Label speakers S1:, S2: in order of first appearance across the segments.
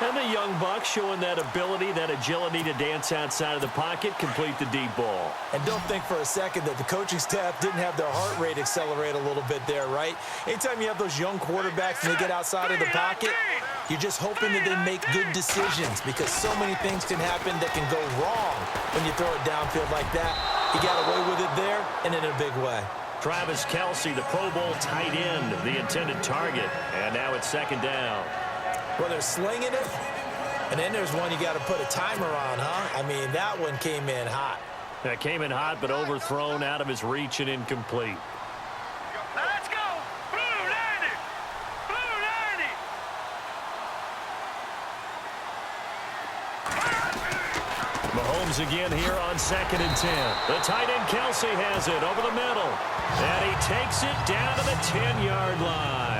S1: And the young buck showing that ability, that agility to dance outside of the pocket, complete the deep ball.
S2: And don't think for a second that the coaching staff didn't have their heart rate accelerate a little bit there, right? Anytime you have those young quarterbacks and they get outside of the pocket, you're just hoping that they make good decisions because so many things can happen that can go wrong when you throw it downfield like that. He got away with it there and in a big way.
S1: Travis Kelce, the Pro Bowl tight end, the intended target. And now it's second down.
S2: Well, they're slinging it, and then there's one you got to put a timer on, huh? I mean, that one came in hot.
S1: That came in hot, but overthrown, out of his reach, and incomplete.
S3: Let's go! Blue 90! Blue 90!
S1: Mahomes again here on 2nd and 10. The tight end Kelce has it over the middle. And he takes it down to the 10-yard line.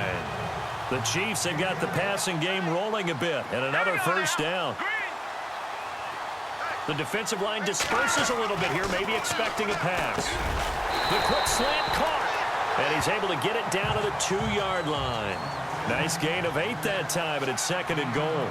S1: The Chiefs have got the passing game rolling a bit, and another first down. The defensive line disperses a little bit here, maybe expecting a pass. The quick slant caught, and he's able to get it down to the 2-yard line. Nice gain of 8 that time, but it's 2nd and goal.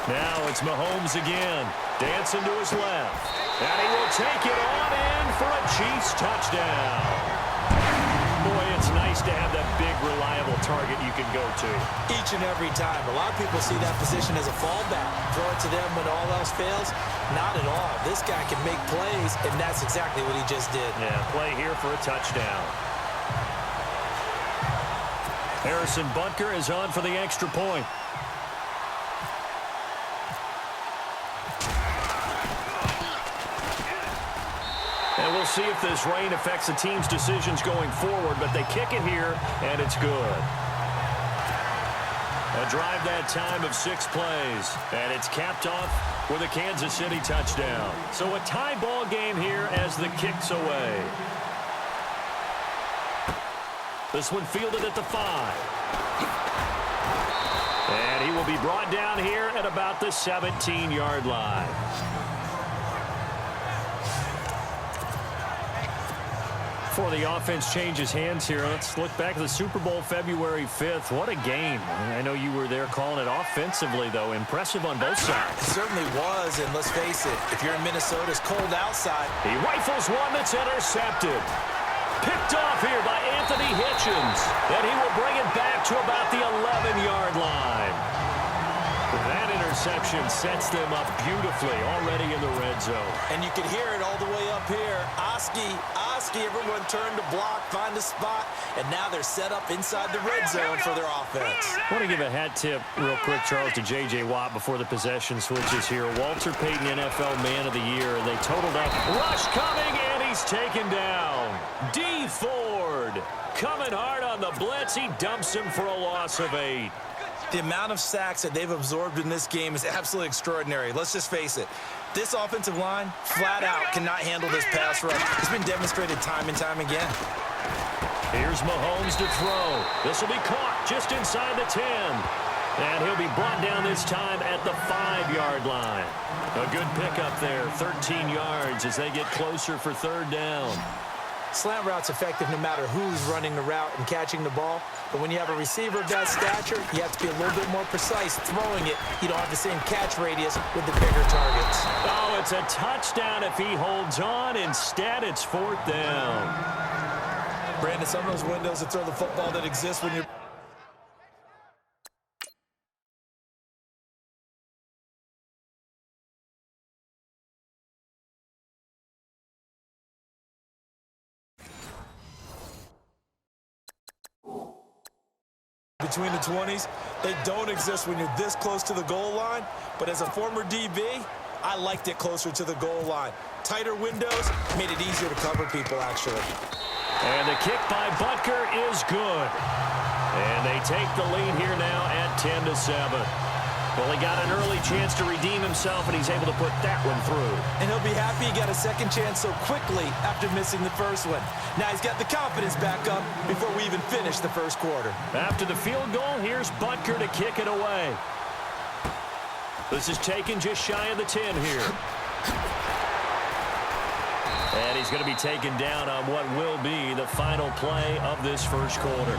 S1: Now it's Mahomes again, dancing to his left. And he will take it on in for a Chiefs touchdown. Boy, it's nice to have that big, reliable target you can go to.
S2: Each and every time. A lot of people see that position as a fallback. Throw it to them when all else fails. Not at all. This guy can make plays, and that's exactly what he just did.
S1: Yeah, play here for a touchdown. Harrison Butker is on for the extra point. And we'll see if this rain affects the team's decisions going forward, but they kick it here, and it's good. A drive that time of 6 plays, and it's capped off with a Kansas City touchdown. So a tie ball game here as the kick's away. This one fielded at the 5. And he will be brought down here at about the 17-yard line. Before the offense changes hands here, let's look back at the Super Bowl February 5th. What a game. I know you were there calling it offensively, though. Impressive on both sides.
S2: It certainly was, and let's face it, if you're in Minnesota, it's cold outside.
S1: He rifles one that's intercepted. Picked off here by Anthony Hitchens. And he will bring it back to about the 11-yard line. That interception sets them up beautifully already in the red zone.
S2: And you can hear it all the way up here. Oski, everyone turned to block, find a spot, and now they're set up inside the red zone for their offense.
S1: I want to give a hat tip real quick, Charles, to J.J. Watt before the possession switches here. Walter Payton, NFL Man of the Year. They totaled up. Rush coming, and he's taken down. D. Ford coming hard on the blitz. He dumps him for a loss of 8.
S2: The amount of sacks that they've absorbed in this game is absolutely extraordinary. Let's just face it. This offensive line, flat out, cannot handle this pass rush. It's been demonstrated time and time again.
S1: Here's Mahomes to throw. This will be caught just inside the 10. And he'll be brought down this time at the 5-yard line. A good pickup there, 13 yards as they get closer for 3rd down.
S2: Slant route's effective no matter who's running the route and catching the ball. But when you have a receiver of that stature, you have to be a little bit more precise throwing it. You don't have the same catch radius with the bigger targets.
S1: Oh, it's a touchdown if he holds on. Instead, it's 4th down.
S2: Brandon, some of those windows to throw the football that exist when you're... between the 20s, they don't exist when you're this close to the goal line. But as a former DB, I liked it closer to the goal line. Tighter windows made it easier to cover people, actually.
S1: And the kick by Butker is good. And they take the lead here now at 10-7. Well, he got an early chance to redeem himself, and he's able to put that one through.
S2: And he'll be happy he got a second chance so quickly after missing the first one. Now he's got the confidence back up before we even finish the first quarter.
S1: After the field goal, here's Butker to kick it away. This is taken just shy of the 10 here. And he's going to be taken down on what will be the final play of this first quarter.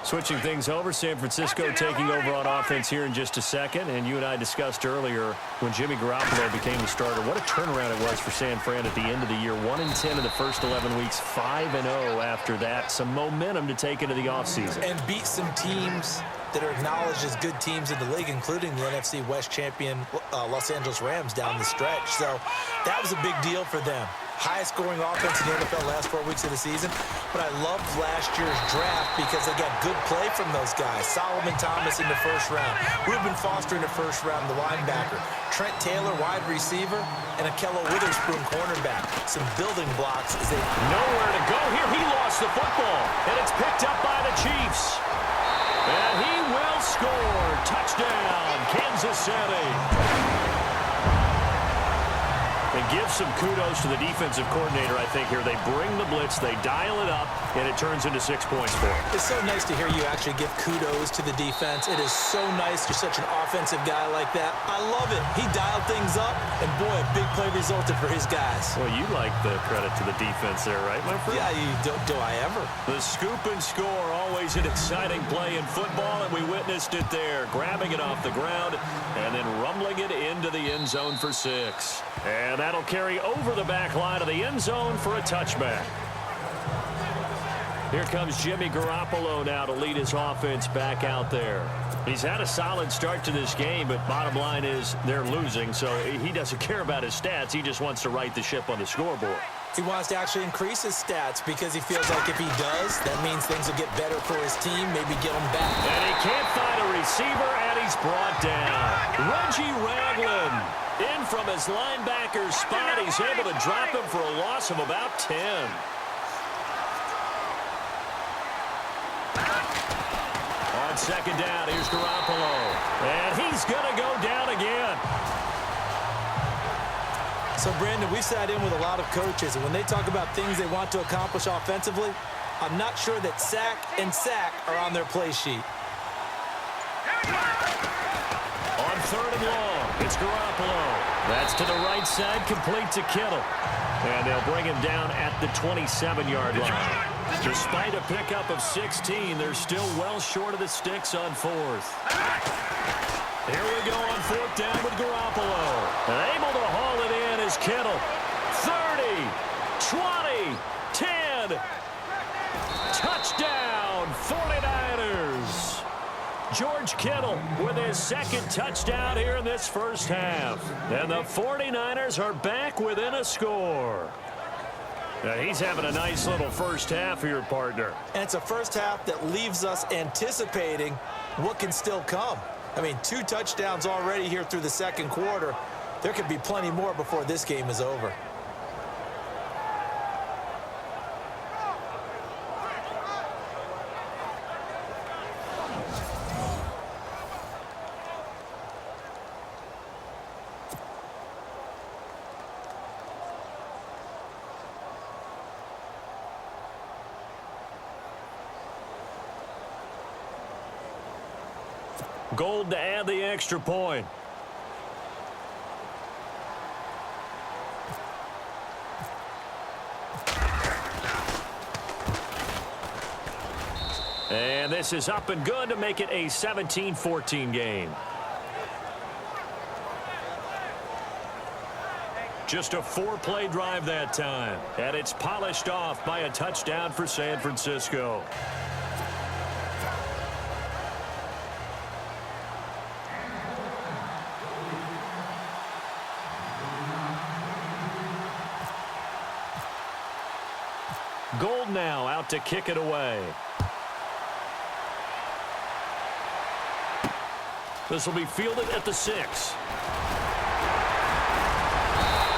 S1: Switching things over, San Francisco taking over on offense here in just a second. And you and I discussed earlier when Jimmy Garoppolo became the starter, what a turnaround it was for San Fran at the end of the year. 1-10 in the first 11 weeks, 5-0 after that. Some momentum to take into the offseason.
S2: And beat some teams that are acknowledged as good teams in the league, including the NFC West champion Los Angeles Rams down the stretch. So that was a big deal for them. Highest scoring offense in the NFL last 4 weeks of the season. But I loved last year's draft because they got good play from those guys. Solomon Thomas in the first round. Reuben Foster in the first round, the linebacker. Trent Taylor, wide receiver. And Akello Witherspoon, cornerback. Some building blocks as they...
S1: Nowhere to go here. He lost the football. And it's picked up by the Chiefs. And he will score. Touchdown, Kansas City. And give some kudos to the defensive coordinator, I think, here. They bring the blitz, they dial it up, and it turns into 6 points for him.
S2: It's so nice to hear you actually give kudos to the defense. It is so nice. You're such an offensive guy like that. I love it. He dialed things up, and boy, a big play resulted for his guys.
S1: Well, you like the credit to the defense there, right, my friend?
S2: Yeah, do I ever.
S1: The scoop and score, always an exciting play in football, and we witnessed it there. Grabbing it off the ground and then rumbling it into the end zone for 6. And that'll carry over the back line of the end zone for a touchback. Here comes Jimmy Garoppolo now to lead his offense back out there. He's had a solid start to this game, but bottom line is they're losing, so he doesn't care about his stats. He just wants to right the ship on the scoreboard.
S2: He wants to actually increase his stats because he feels like if he does, that means things will get better for his team, maybe get him back.
S1: And he can't find a receiver, and he's brought down. Reggie Ragland in from his linebacker spot. He's able to drop him for a loss of about 10. On second down, here's Garoppolo. And he's going to go down again.
S2: So, Brandon, we sat in with a lot of coaches, and when they talk about things they want to accomplish offensively, I'm not sure that sack and sack are on their play sheet.
S1: On third and long, it's Garoppolo. That's to the right side, complete to Kittle. And they'll bring him down at the 27-yard line. Despite a pickup of 16, they're still well short of the sticks on fourth. Here we go on fourth down with Garoppolo. And able to haul it in is Kittle. 30, 20, 10. Touchdown, 49ers. George Kittle with his second touchdown here in this first half. And the 49ers are back within a score. Now he's having a nice little first half here, partner.
S2: And it's a first half that leaves us anticipating what can still come. I mean, 2 touchdowns already here through the second quarter. There could be plenty more before this game is over.
S1: Gold to add the extra point. And this is up and good to make it a 17-14 game. Just a 4-play drive that time. And it's polished off by a touchdown for San Francisco. Gold now out to kick it away. This will be fielded at the 6.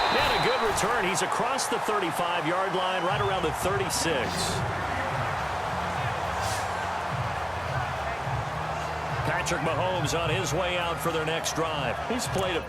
S1: And a good return. He's across the 35-yard line, right around the 36. Patrick Mahomes on his way out for their next drive. He's played a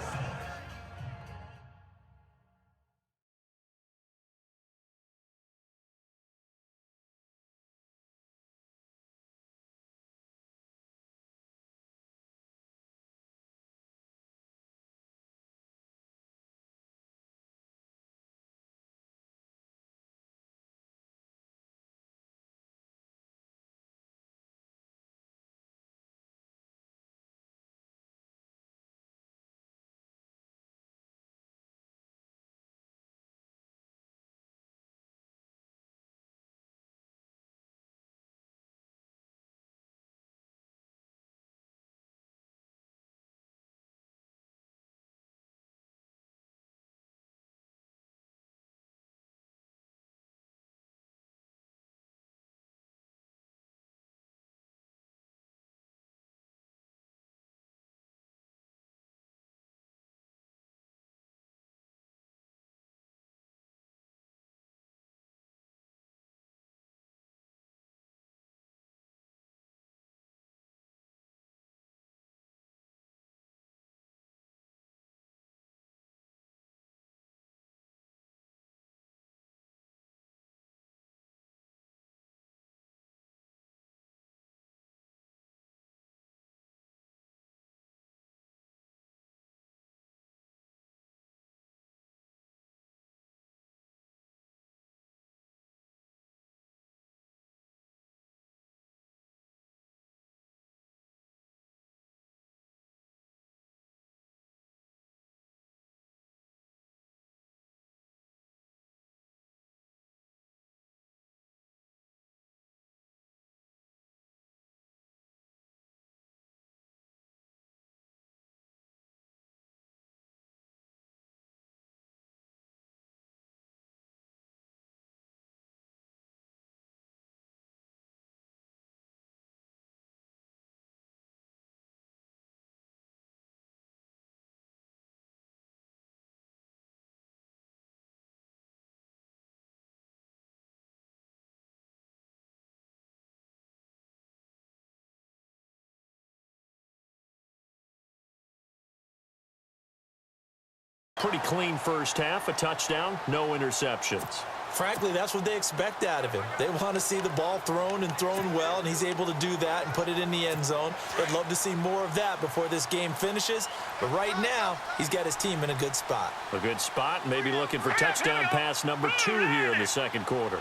S1: Pretty clean first half, a touchdown, no interceptions.
S2: Frankly, that's what they expect out of him. They want to see the ball thrown and thrown well, and he's able to do that and put it in the end zone. They'd love to see more of that before this game finishes. But right now, he's got his team in a good spot.
S1: A good spot, maybe looking for touchdown pass number 2 here in the second quarter.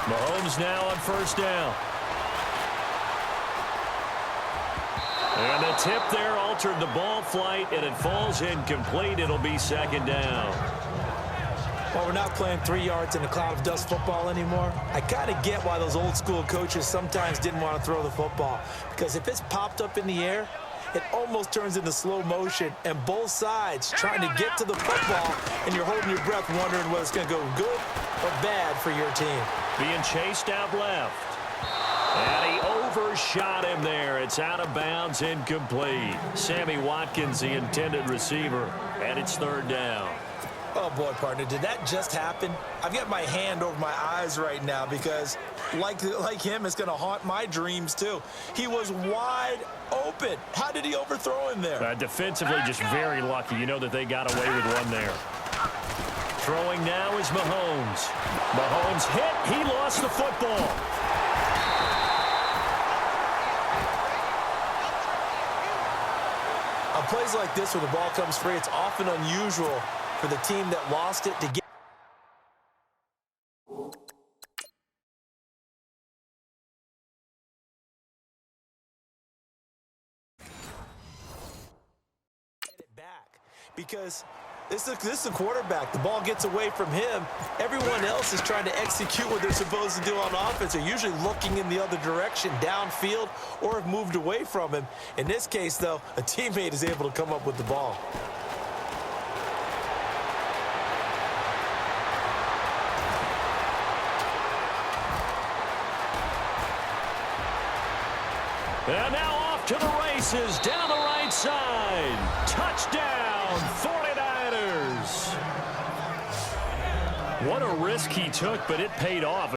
S1: Mahomes now on first down. And the tip there altered the ball flight, and it falls incomplete. It'll be second down.
S2: Well, we're not playing 3 yards in a cloud of dust football anymore. I kind of get why those old school coaches sometimes didn't want to throw the football, because if it's popped up in the air, it almost turns into slow motion, and both sides trying to get to the football, and you're holding your breath wondering whether it's going to go good or bad for your team.
S1: Being chased out left. And he overshot him there. It's out of bounds, incomplete. Sammy Watkins, the intended receiver, and it's third down.
S2: Oh, boy, partner, did that just happen? I've got my hand over my eyes right now because, like him, it's going to haunt my dreams, too. He was wide open. How did he overthrow him there?
S1: Defensively, just very lucky. You know that they got away with one there. Throwing now is Mahomes. Mahomes hit. He lost the football.
S2: On plays like this where the ball comes free, it's often unusual for the team that lost it to get it back, because this is a quarterback. The ball gets away from him. Everyone else is trying to execute what they're supposed to do on offense. They're usually looking in the other direction, downfield, or have moved away from him. In this case, though, a teammate is able to come up with the ball.
S1: And now off to the races, down the right side. Touchdown, 49ers. What a risk he took, but it paid off.